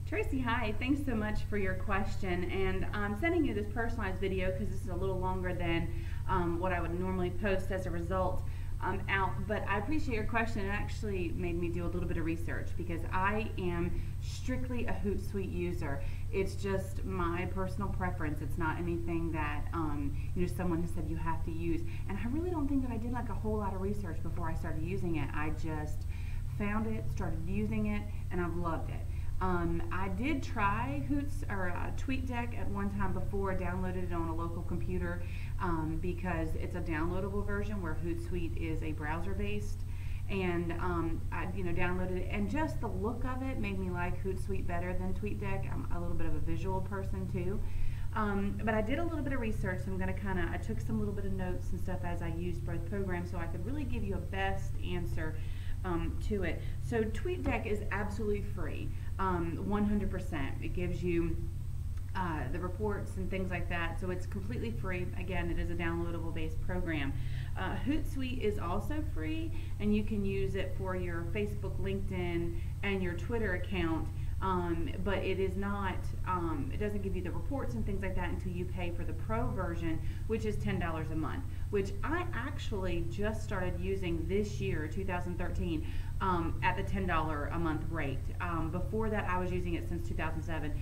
Tracy, hi. Thanks so much for your question. And I'm sending you this personalized video because this is a little longer than what I would normally post as a result out. But I appreciate your question. It actually made me do a little bit of research because I am strictly a Hootsuite user. It's just my personal preference. It's not anything that someone has said you have to use. And I really don't think that I did like a whole lot of research before I started using it. I just found it, started using it, and I've loved it. I did try Tweetdeck at one time before. I downloaded it on a local computer because it's a downloadable version where Hootsuite is a browser-based. And I downloaded it, and just the look of it made me like Hootsuite better than Tweetdeck. I'm a little bit of a visual person too. But I did a little bit of research, so I took some little bit of notes and stuff as I used both programs so I could really give you a best answer to it. So Tweetdeck is absolutely free, 100%. It gives you the reports and things like that, so it's completely free. Again, it is a downloadable based program. Hootsuite is also free, and you can use it for your Facebook, LinkedIn, and your Twitter account. But it is not, it doesn't give you the reports and things like that until you pay for the pro version, which is $10 a month, which I actually just started using this year, 2013, at the $10 a month rate. Before that, I was using it since 2007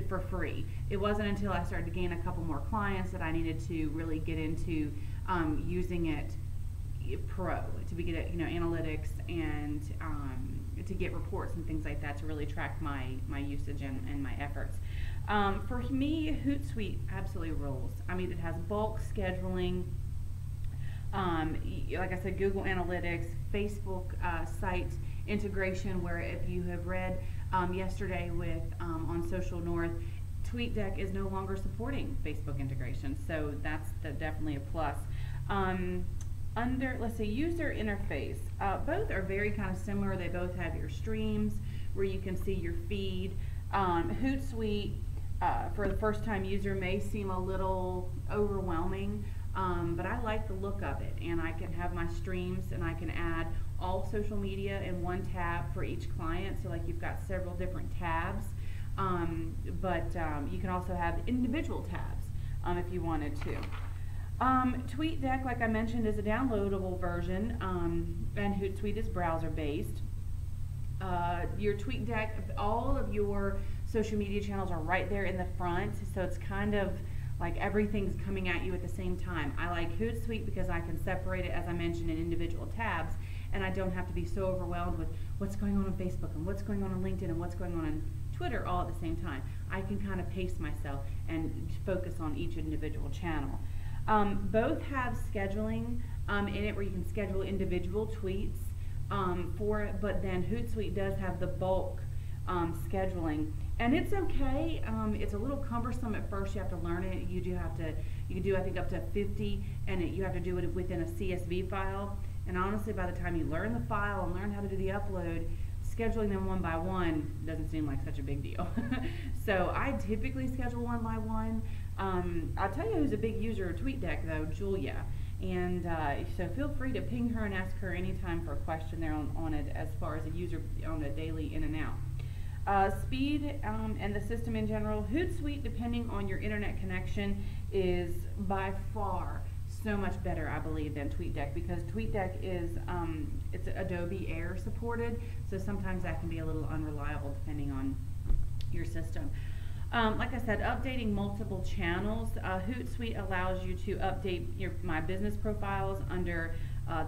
for free. It wasn't until I started to gain a couple more clients that I needed to really get into using it pro to be good at analytics and to get reports and things like that to really track my usage and my efforts. For me, Hootsuite absolutely rules. I mean, it has bulk scheduling, like I said, Google Analytics, Facebook site integration, where if you have read yesterday with on Social North, Tweetdeck is no longer supporting Facebook integration, so that's definitely a plus. Under, let's say, user interface, both are very kind of similar. They both have your streams where you can see your feed. Hootsuite, for the first time user, may seem a little overwhelming, but I like the look of it, and I can have my streams and I can add all social media in one tab for each client, so like you've got several different tabs, but you can also have individual tabs if you wanted to. Tweetdeck, like I mentioned, is a downloadable version, and Hootsuite is browser-based. Your Tweetdeck, all of your social media channels are right there in the front, so it's kind of like everything's coming at you at the same time. I like Hootsuite because I can separate it, as I mentioned, in individual tabs, and I don't have to be so overwhelmed with what's going on Facebook and what's going on LinkedIn and what's going on Twitter all at the same time. I can kind of pace myself and focus on each individual channel. Both have scheduling in it where you can schedule individual tweets for it, but then Hootsuite does have the bulk scheduling, and it's okay. It's a little cumbersome at first. You have to learn it. You can do I think up to 50, and you have to do it within a CSV file. And honestly, by the time you learn the file and learn how to do the upload, scheduling them one by one doesn't seem like such a big deal. So I typically schedule one by one. I'll tell you who's a big user of Tweetdeck though, Julia. And so feel free to ping her and ask her anytime for a question there on it as far as a user on a daily in and out. Speed and the system in general, Hootsuite, depending on your internet connection, is by far so much better, I believe, than Tweetdeck, because Tweetdeck is it's Adobe Air supported, so sometimes that can be a little unreliable depending on your system. Like I said, updating multiple channels. Hootsuite allows you to update my business profiles under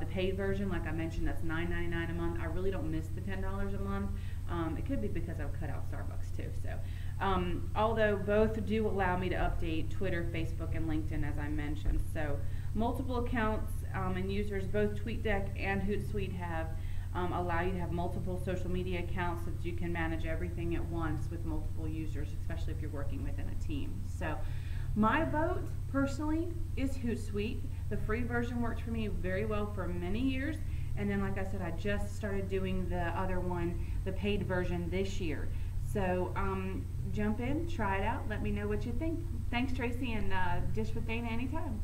the paid version. Like I mentioned, that's $9.99 a month. I really don't miss the $10 a month. It could be because I've cut out Starbucks too. So, although both do allow me to update Twitter, Facebook, and LinkedIn, as I mentioned. So, multiple accounts and users, both Tweetdeck and Hootsuite have allow you to have multiple social media accounts so that you can manage everything at once with multiple users, especially if you're working within a team. So my vote personally is Hootsuite. The free version worked for me very well for many years, and then like I said, I just started doing the other one, the paid version, this year. So jump in, try it out, let me know what you think. Thanks, Tracy, and Dish with Dana anytime.